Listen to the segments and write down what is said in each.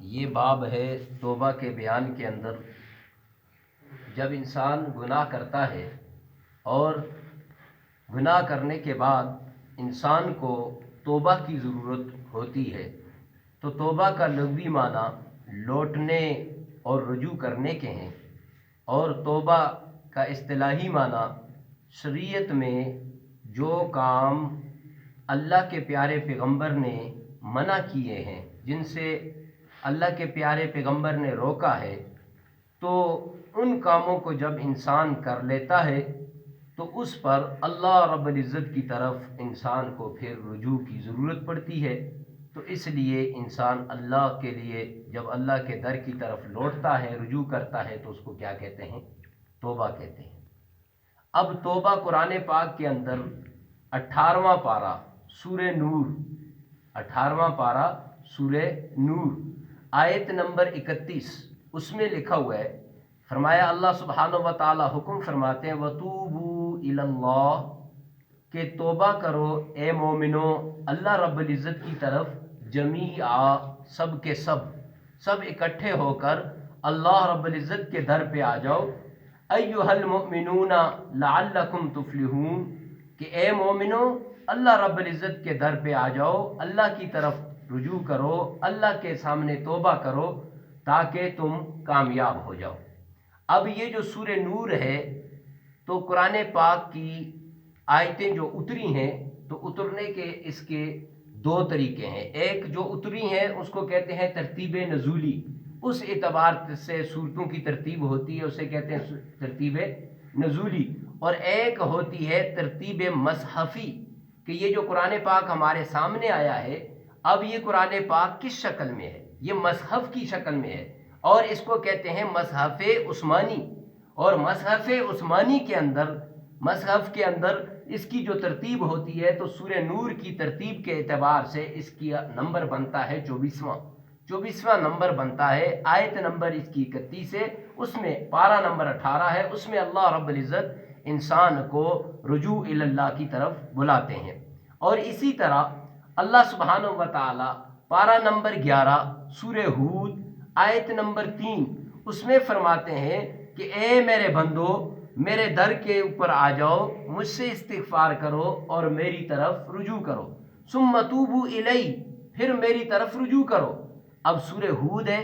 یہ باب ہے توبہ کے بیان کے اندر۔ جب انسان گناہ کرتا ہے اور گناہ کرنے کے بعد انسان کو توبہ کی ضرورت ہوتی ہے تو توبہ کا لغوی معنی لوٹنے اور رجوع کرنے کے ہیں، اور توبہ کا اصطلاحی معنی شریعت میں جو کام اللہ کے پیارے پیغمبر نے منع کیے ہیں، جن سے اللہ کے پیارے پیغمبر نے روکا ہے، تو ان کاموں کو جب انسان کر لیتا ہے تو اس پر اللہ رب العزت کی طرف انسان کو پھر رجوع کی ضرورت پڑتی ہے۔ تو اس لیے انسان اللہ کے لیے جب اللہ کے در کی طرف لوٹتا ہے، رجوع کرتا ہے، تو اس کو کیا کہتے ہیں؟ توبہ کہتے ہیں۔ اب توبہ قرآن پاک کے اندر 18واں پارہ سورہ نور، 18واں پارہ سورہ نور آیت نمبر 31، اس میں لکھا ہوا ہے، فرمایا اللہ سبحانہ و تعالی حکم فرماتے ہیں وَتُوبُوا إِلَى اللَّهِ، کہ توبہ کرو اے مومنو اللہ رب العزت کی طرف، جمیعا، سب کے سب اکٹھے ہو کر اللہ رب العزت کے در پہ آ جاؤ، ایھا المؤمنون لعلکم تفلحون، کہ اے مومنو اللہ رب العزت کے در پہ آ جاؤ، اللہ کی طرف رجوع کرو، اللہ کے سامنے توبہ کرو تاکہ تم کامیاب ہو جاؤ۔ اب یہ جو سورہ نور ہے تو قرآن پاک کی آیتیں جو اتری ہیں تو اترنے کے اس کے دو طریقے ہیں۔ ایک جو اتری ہیں اس کو کہتے ہیں ترتیب نزولی، اس اعتبار سے صورتوں کی ترتیب ہوتی ہے، اسے کہتے ہیں ترتیب نزولی، اور ایک ہوتی ہے ترتیب مصحفی، کہ یہ جو قرآن پاک ہمارے سامنے آیا ہے اب یہ قرآن پاک کس شکل میں ہے؟ یہ مصحف کی شکل میں ہے، اور اس کو کہتے ہیں مصحف عثمانی، اور مصحف عثمانی کے اندر، مصحف کے اندر اس کی جو ترتیب ہوتی ہے تو سورہ نور کی ترتیب کے اعتبار سے اس کی نمبر بنتا ہے 24واں نمبر بنتا ہے، آیت نمبر اس کی 31 ہے، اس میں پارہ نمبر 18 ہے، اس میں اللہ رب العزت انسان کو رجوع الی اللہ کی طرف بلاتے ہیں۔ اور اسی طرح اللہ سبحانہ و تعالی پارہ نمبر 11 سورہ ہود آیت نمبر 3، اس میں فرماتے ہیں کہ اے میرے بندو میرے در کے اوپر آ جاؤ، مجھ سے استغفار کرو اور میری طرف رجوع کرو، ثم توبوا الی، پھر میری طرف رجوع کرو۔ اب سورہ ہود ہے،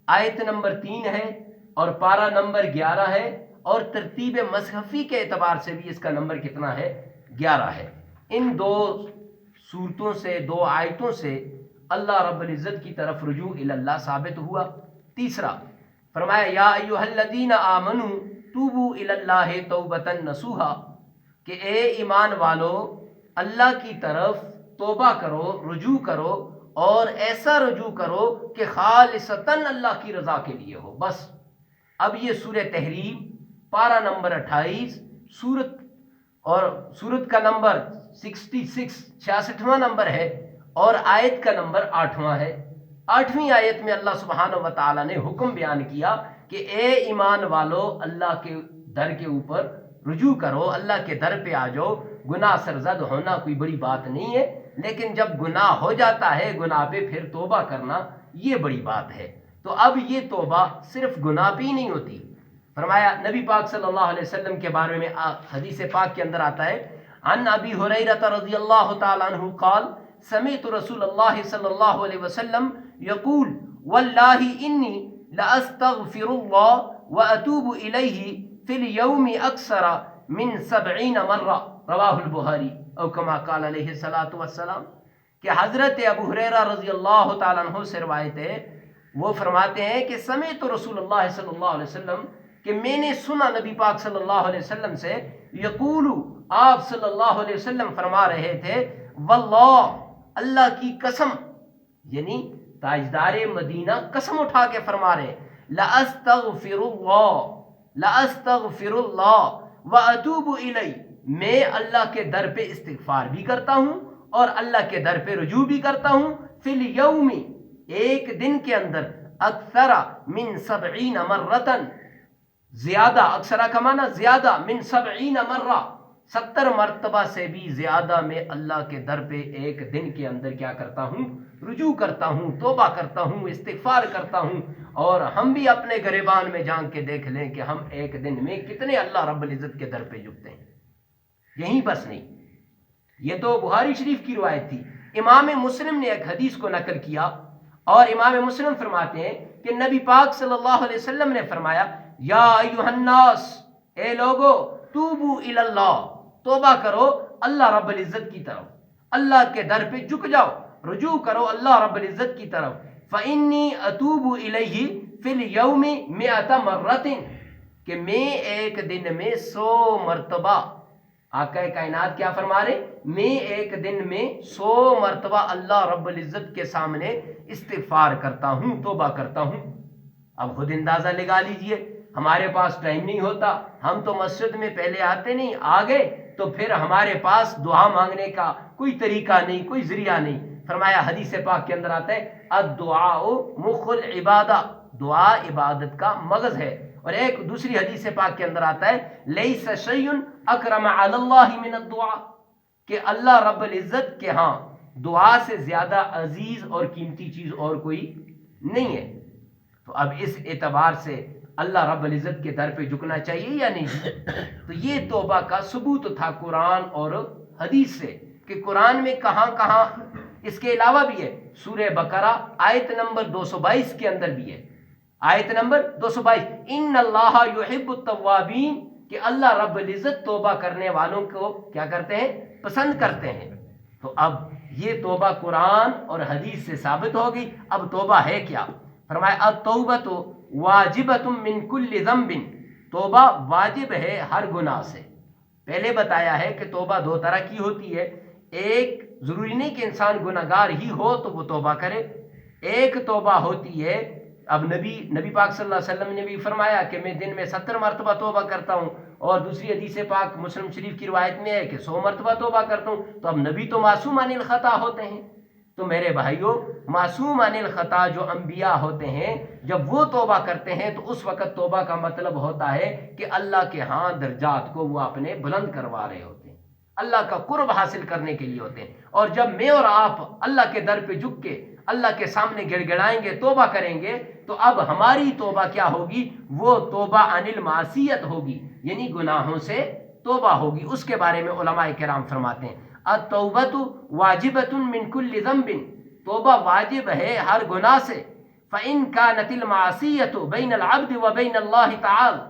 آیت نمبر 3 ہے، اور پارہ نمبر 11 ہے، اور ترتیب مصحفی کے اعتبار سے بھی اس کا نمبر کتنا ہے؟ 11 ہے۔ ان دو صورتوں سے، دو آیتوں سے اللہ رب العزت کی طرف رجوع الی اللہ ثابت ہوا۔ تیسرا فرمایا یا ایھا الذین آمنوا توبوا الی اللہ توبۃ نصوحا، کہ اے ایمان والو اللہ کی طرف توبہ کرو، رجوع کرو، اور ایسا رجوع کرو کہ خالصتاً اللہ کی رضا کے لیے ہو، بس۔ اب یہ سورہ تحریم پارہ نمبر 28 سورت کا نمبر 66واں نمبر ہے، اور آیت کا نمبر 8واں ہے۔ 8ویں آیت میں اللہ سبحانہ و تعالی نے حکم بیان کیا کہ اے ایمان والو اللہ کے در کے اوپر رجوع کرو، اللہ کے در پہ آ جاؤ۔ گناہ سرزد ہونا کوئی بڑی بات نہیں ہے، لیکن جب گناہ ہو جاتا ہے گناہ پہ پھر توبہ کرنا یہ بڑی بات ہے۔ تو اب یہ توبہ صرف گناہ پہ ہی نہیں ہوتی۔ فرمایا نبی پاک صلی اللہ علیہ وسلم کے بارے میں حدیث پاک کے اندر آتا ہے، عن ابی ہریرہ رضی اللہ تعالی عنہ قال سمعت رسول اللہ صلی اللہ علیہ وسلم یقول واللہ انی لاستغفر اللہ واتوب الیہ فی اليوم اکثر من 70 مرہ، رواہ البخاری، او کما قال علیہ الصلوۃ والسلام، کہ حضرت ابو ہریرہ رضی اللہ تعالیٰ عنہ سے روایت ہے، وہ فرماتے ہیں کہ سمعت رسول اللہ صلی اللہ علیہ وسلم، کہ میں نے سنا نبی پاک صلی اللہ علیہ وسلم سے، یقول، آپ صلی اللہ علیہ وسلم فرما رہے تھے، واللہ، اللہ کی قسم، یعنی تاجدار مدینہ قسم اٹھا کے فرما رہے، لَأَسْتَغْفِرُ اللَّهِ وَأَتُوبُ إِلَيْهِ، میں اللہ کے در پہ استغفار بھی کرتا ہوں اور اللہ کے در پہ رجوع بھی کرتا ہوں، فی اليوم، ایک دن کے اندر، اکثر من 70 مرتن، زیادہ، اکثرہ کا معنی زیادہ، من 70 مرہ، 70 مرتبہ سے بھی زیادہ میں اللہ کے در پہ ایک دن کے اندر کیا کرتا ہوں؟ رجوع کرتا ہوں، توبہ کرتا ہوں، استغفار کرتا ہوں۔ اور ہم بھی اپنے گریبان میں جان کے دیکھ لیں کہ ہم ایک دن میں کتنے اللہ رب العزت کے در پہ جھکتے ہیں۔ یہیں بس نہیں، یہ تو بخاری شریف کی روایت تھی۔ امام مسلم نے ایک حدیث کو نقل کیا اور امام مسلم فرماتے ہیں کہ نبی پاک صلی اللہ علیہ وسلم نے فرمایا، یا ایھا الناس، اے لوگو، توبو الی اللہ، توبہ کرو اللہ رب العزت کی طرف، اللہ کے در پہ جھک جاؤ، رجوع کرو اللہ رب العزت کی طرف۔ فإنی اتوب الیہ فی اليوم 100 مرۃ، کہ میں ایک دن میں 100 مرتبہ، آقا کائنات کیا فرما رہے؟ میں ایک دن میں 100 مرتبہ اللہ رب العزت کے سامنے استغفار کرتا ہوں، توبہ کرتا ہوں۔ اب خود اندازہ لگا لیجئے، ہمارے پاس ٹائم نہیں ہوتا، ہم تو مسجد میں پہلے آتے نہیں، آ گئے تو پھر ہمارے پاس دعا مانگنے کا کوئی طریقہ نہیں، کوئی ذریعہ نہیں۔ فرمایا حدیث پاک کے اندر آتا ہے، الدعاء مخ العبادہ، دعا عبادت کا مغز ہے۔ اور ایک دوسری حدیث پاک کے اندر آتا ہے، لیس شیء اکرم علی اللہ من الدعاء، کہ اللہ رب العزت کے ہاں دعا سے زیادہ عزیز اور قیمتی چیز اور کوئی نہیں ہے۔ تو اب اس اعتبار سے اللہ رب العزت کے در پہ جھکنا چاہیے یا نہیں؟ تو یہ توبہ کا ثبوت تھا قرآن اور حدیث سے، کہ قرآن میں کہاں کہاں، اس کے علاوہ بھی ہے، سورہ بقرہ آیت نمبر 222 کے اندر بھی ہے، آیت نمبر 222، ان اللہ یحب التوابین، کہ اللہ رب العزت توبہ کرنے والوں کو کیا کرتے ہیں؟ پسند کرتے ہیں۔ تو اب یہ توبہ قرآن اور حدیث سے ثابت ہو گئی۔ اب توبہ ہے کیا؟ فرمایا التوبۃ واجبۃ من کل ذنب، توبہ واجب ہے ہر گناہ سے۔ پہلے بتایا ہے کہ توبہ 2 طرح کی ہوتی ہے، ایک ضروری نہیں کہ انسان گناہگار ہی ہو تو وہ توبہ کرے، ایک توبہ ہوتی ہے، اب نبی پاک صلی اللہ علیہ وسلم نے بھی فرمایا کہ میں دن میں 70 مرتبہ توبہ کرتا ہوں، اور دوسری حدیث پاک مسلم شریف کی روایت میں ہے کہ 100 مرتبہ توبہ کرتا ہوں۔ تو اب نبی تو معصوم عن الخطا ہوتے ہیں، تو میرے بھائیوں، معصوم عن الخطا جو انبیاء ہوتے ہیں، جب وہ توبہ کرتے ہیں تو اس وقت توبہ کا مطلب ہوتا ہے کہ اللہ کے ہاں درجات کو وہ اپنے بلند کروا رہے ہوتے ہیں، اللہ کا قرب حاصل کرنے کے لیے ہوتے ہیں۔ اور جب میں اور آپ اللہ کے در پہ جھک کے اللہ کے سامنے گڑ گڑائیں گے، توبہ کریں گے، تو اب ہماری توبہ کیا ہوگی؟ وہ توبہ عن المعصیت ہوگی، یعنی گناہوں سے توبہ ہوگی۔ اس کے بارے میں علماء کرام فرماتے ہیں، التوبۃ واجبۃ من کل ذنب، توبہ واجب ہے ہر گناہ سے۔ فإن كانت المعصیۃ بین العبد وبین اللہ تعالی،